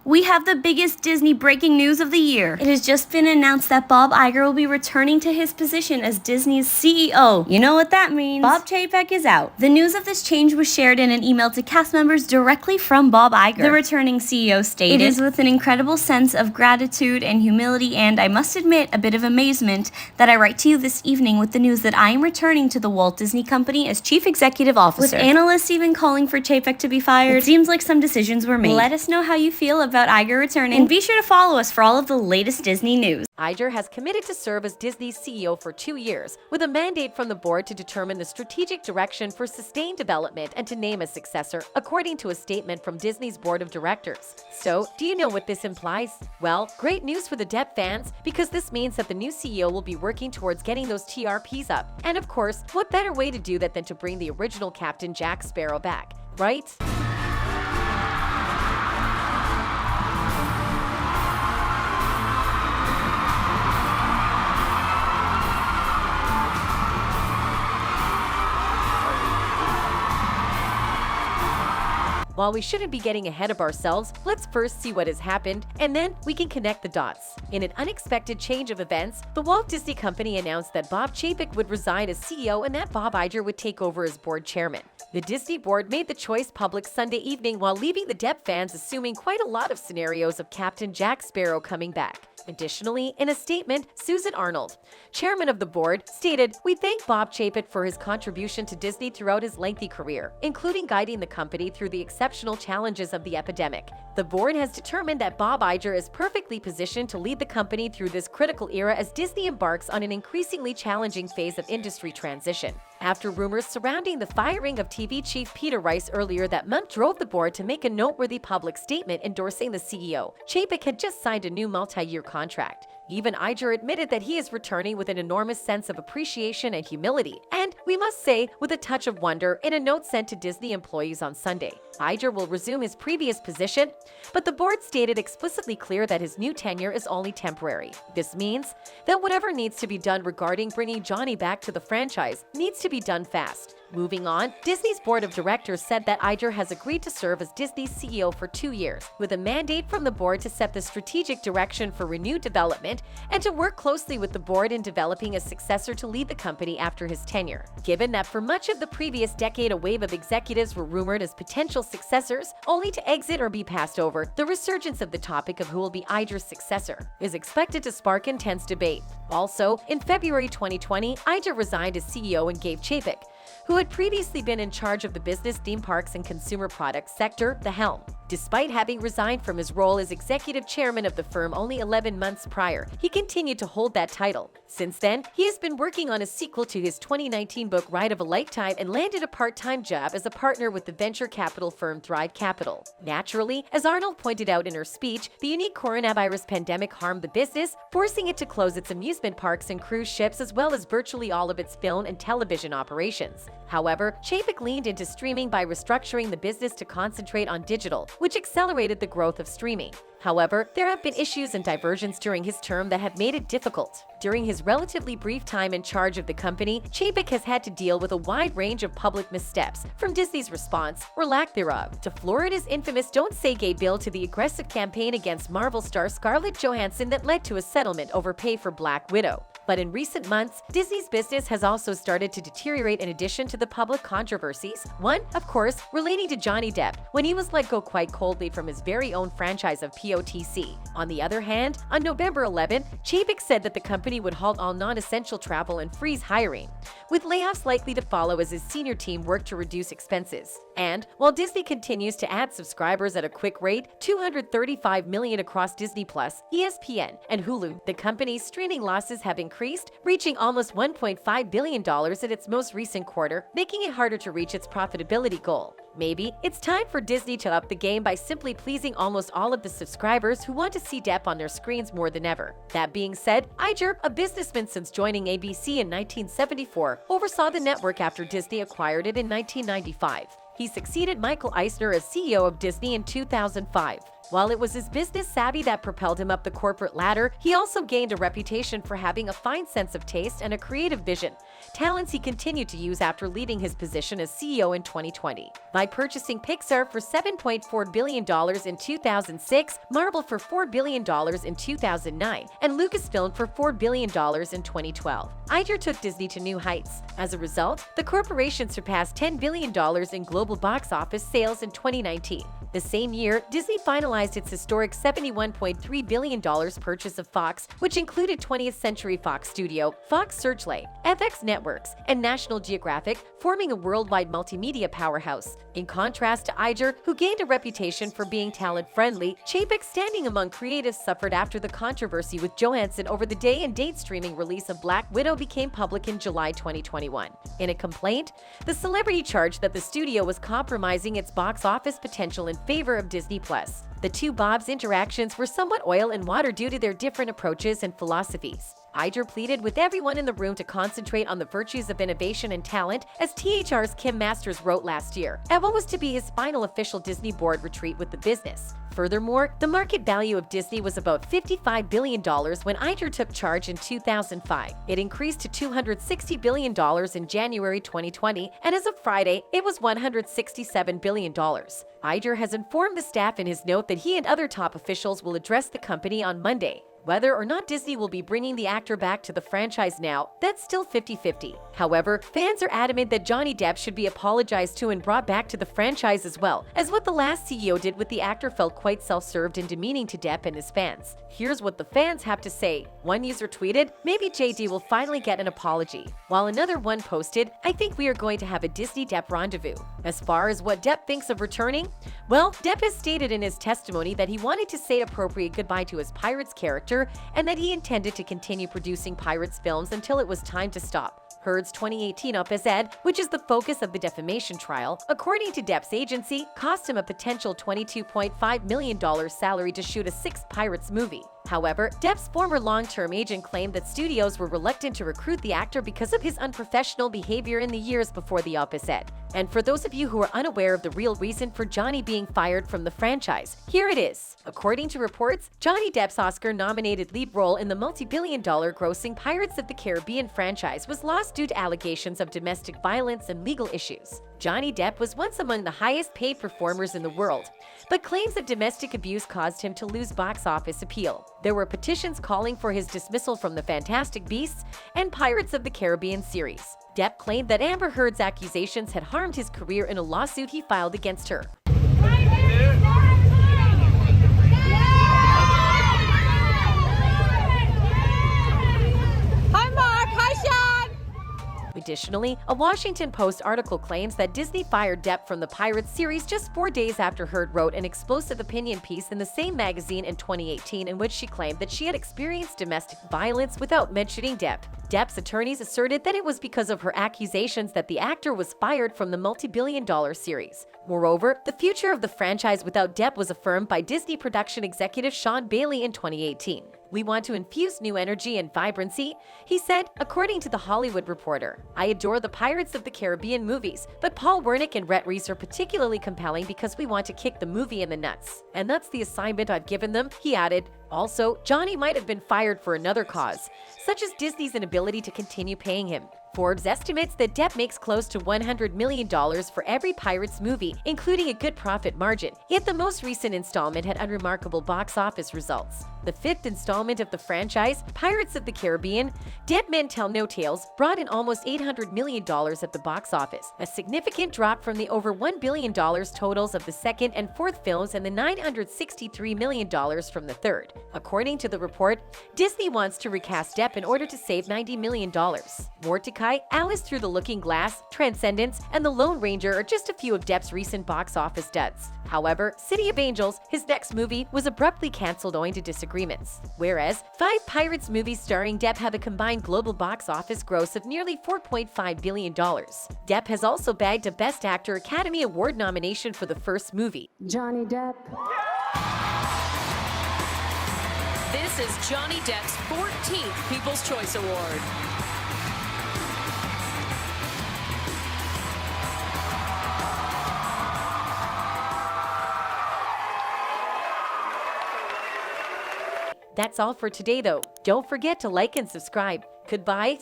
We have the biggest Disney breaking news of the year. It has just been announced that Bob Iger will be returning to his position as Disney's CEO. You know what that means. Bob Chapek is out. The news of this change was shared in an email to cast members directly from Bob Iger. The returning CEO stated, "It is with an incredible sense of gratitude and humility and, I must admit, a bit of amazement that I write to you this evening with the news that I am returning to the Walt Disney Company as Chief Executive Officer." With analysts even calling for Chapek to be fired, it seems like some decisions were made. Let us know how you feel about Iger returning, and be sure to follow us for all of the latest Disney news. Iger has committed to serve as Disney's CEO for 2 years, with a mandate from the board to determine the strategic direction for sustained development and to name a successor, according to a statement from Disney's board of directors. So, do you know what this implies? Well, great news for the Depp fans, because this means that the new CEO will be working towards getting those TRPs up. And of course, what better way to do that than to bring the original Captain Jack Sparrow back, right? While we shouldn't be getting ahead of ourselves, let's first see what has happened, and then we can connect the dots. In an unexpected change of events, the Walt Disney Company announced that Bob Chapek would resign as CEO and that Bob Iger would take over as board chairman. The Disney board made the choice public Sunday evening, while leaving the Depp fans assuming quite a lot of scenarios of Captain Jack Sparrow coming back. Additionally, in a statement, Susan Arnold, chairman of the board, stated, "We thank Bob Chapek for his contribution to Disney throughout his lengthy career, including guiding the company through the exceptional challenges of the epidemic. The board has determined that Bob Iger is perfectly positioned to lead the company through this critical era as Disney embarks on an increasingly challenging phase of industry transition." After rumors surrounding the firing of TV chief Peter Rice earlier that month drove the board to make a noteworthy public statement endorsing the CEO, Chapek had just signed a new multi-year contract. Even Iger admitted that he is returning with an enormous sense of appreciation and humility, and we must say, with a touch of wonder, in a note sent to Disney employees on Sunday. Iger will resume his previous position, but the board stated explicitly clear that his new tenure is only temporary. This means that whatever needs to be done regarding bringing Johnny back to the franchise needs to be done fast. Moving on, Disney's board of directors said that Iger has agreed to serve as Disney's CEO for 2 years, with a mandate from the board to set the strategic direction for renewed development and to work closely with the board in developing a successor to lead the company after his tenure. Given that for much of the previous decade a wave of executives were rumored as potential successors, only to exit or be passed over, the resurgence of the topic of who will be Iger's successor is expected to spark intense debate. Also, in February 2020, Iger resigned as CEO and gave Chapek, who had previously been in charge of the business, theme parks, and consumer products sector, the helm. Despite having resigned from his role as executive chairman of the firm only 11 months prior, he continued to hold that title. Since then, he has been working on a sequel to his 2019 book Ride of a Lifetime and landed a part-time job as a partner with the venture capital firm Thrive Capital. Naturally, as Arnold pointed out in her speech, the unique coronavirus pandemic harmed the business, forcing it to close its amusement parks and cruise ships as well as virtually all of its film and television operations. However, Chapek leaned into streaming by restructuring the business to concentrate on digital, which accelerated the growth of streaming. However, there have been issues and diversions during his term that have made it difficult. During his relatively brief time in charge of the company, Chapek has had to deal with a wide range of public missteps, from Disney's response, or lack thereof, to Florida's infamous Don't Say Gay bill to the aggressive campaign against Marvel star Scarlett Johansson that led to a settlement over pay for Black Widow. But in recent months, Disney's business has also started to deteriorate in addition to the public controversies. One, of course, relating to Johnny Depp, when he was let go quite coldly from his very own franchise of POTC. On the other hand, on November 11, Chapek said that the company would halt all non-essential travel and freeze hiring, with layoffs likely to follow as his senior team worked to reduce expenses. And while Disney continues to add subscribers at a quick rate, 235 million across Disney+, ESPN, and Hulu, the company's streaming losses have increased, reaching almost $1.5 billion at its most recent quarter, making it harder to reach its profitability goal. Maybe it's time for Disney to up the game by simply pleasing almost all of the subscribers who want to see Depp on their screens more than ever. That being said, Iger, a businessman since joining ABC in 1974, oversaw the network after Disney acquired it in 1995. He succeeded Michael Eisner as CEO of Disney in 2005. While it was his business savvy that propelled him up the corporate ladder, he also gained a reputation for having a fine sense of taste and a creative vision, talents he continued to use after leaving his position as CEO in 2020. By purchasing Pixar for $7.4 billion in 2006, Marvel for $4 billion in 2009, and Lucasfilm for $4 billion in 2012. Iger took Disney to new heights. As a result, the corporation surpassed $10 billion in global box office sales in 2019. The same year, Disney finalized its historic $71.3 billion purchase of Fox, which included 20th Century Fox Studio, Fox Searchlight, FX Networks, and National Geographic, forming a worldwide multimedia powerhouse. In contrast to Iger, who gained a reputation for being talent-friendly, Chapek's standing among creatives suffered after the controversy with Johansson over the day-and-date streaming release of Black Widow became public in July 2021. In a complaint, the celebrity charged that the studio was compromising its box office potential in favor of Disney+. The two Bobs' interactions were somewhat oil and water due to their different approaches and philosophies. Iger pleaded with everyone in the room to concentrate on the virtues of innovation and talent, as THR's Kim Masters wrote last year, at what was to be his final official Disney board retreat with the business. Furthermore, the market value of Disney was about $55 billion when Iger took charge in 2005. It increased to $260 billion in January 2020, and as of Friday, it was $167 billion. Iger has informed the staff in his note that he and other top officials will address the company on Monday. Whether or not Disney will be bringing the actor back to the franchise now, that's still 50-50. However, fans are adamant that Johnny Depp should be apologized to and brought back to the franchise as well, as what the last CEO did with the actor felt quite self-served and demeaning to Depp and his fans. Here's what the fans have to say. One user tweeted, "Maybe JD will finally get an apology," while another one posted, "I think we are going to have a Disney-Depp rendezvous." As far as what Depp thinks of returning, well, Depp has stated in his testimony that he wanted to say appropriate goodbye to his Pirates character and that he intended to continue producing Pirates films until it was time to stop. Heard's 2018 op-ed, which is the focus of the defamation trial, according to Depp's agency, cost him a potential $22.5 million salary to shoot a sixth Pirates movie. However, Depp's former long-term agent claimed that studios were reluctant to recruit the actor because of his unprofessional behavior in the years before the op-ed. And for those of you who are unaware of the real reason for Johnny being fired from the franchise, here it is. According to reports, Johnny Depp's Oscar-nominated lead role in the multi-billion-dollar grossing Pirates of the Caribbean franchise was lost due to allegations of domestic violence and legal issues. Johnny Depp was once among the highest-paid performers in the world, but claims of domestic abuse caused him to lose box office appeal. There were petitions calling for his dismissal from the Fantastic Beasts and Pirates of the Caribbean series. Depp claimed that Amber Heard's accusations had harmed his career in a lawsuit he filed against her. Additionally, a Washington Post article claims that Disney fired Depp from the Pirates series just 4 days after Heard wrote an explosive opinion piece in the same magazine in 2018 in which she claimed that she had experienced domestic violence without mentioning Depp. Depp's attorneys asserted that it was because of her accusations that the actor was fired from the multi-billion-dollar series. Moreover, the future of the franchise without Depp was affirmed by Disney production executive Sean Bailey in 2018. "We want to infuse new energy and vibrancy," he said, according to The Hollywood Reporter. "I adore the Pirates of the Caribbean movies, but Paul Wernick and Rhett Reese are particularly compelling because we want to kick the movie in the nuts. And that's the assignment I've given them," he added. Also, Johnny might have been fired for another cause, such as Disney's inability to continue paying him. Forbes estimates that Depp makes close to $100 million for every Pirates movie, including a good profit margin. Yet the most recent installment had unremarkable box office results. The fifth installment of the franchise, Pirates of the Caribbean, Dead Men Tell No Tales, brought in almost $800 million at the box office, a significant drop from the over $1 billion totals of the second and fourth films and the $963 million from the third. According to the report, Disney wants to recast Depp in order to save $90 million. Mordecai, Alice Through the Looking Glass, Transcendence, and The Lone Ranger are just a few of Depp's recent box office duds. However, City of Angels, his next movie, was abruptly canceled owing to disagreements. Whereas, 5 Pirates movies starring Depp have a combined global box office gross of nearly $4.5 billion. Depp has also bagged a Best Actor Academy Award nomination for the first movie. Johnny Depp. This is Johnny Depp's 14th People's Choice Award. That's all for today though. Don't forget to like and subscribe. Goodbye.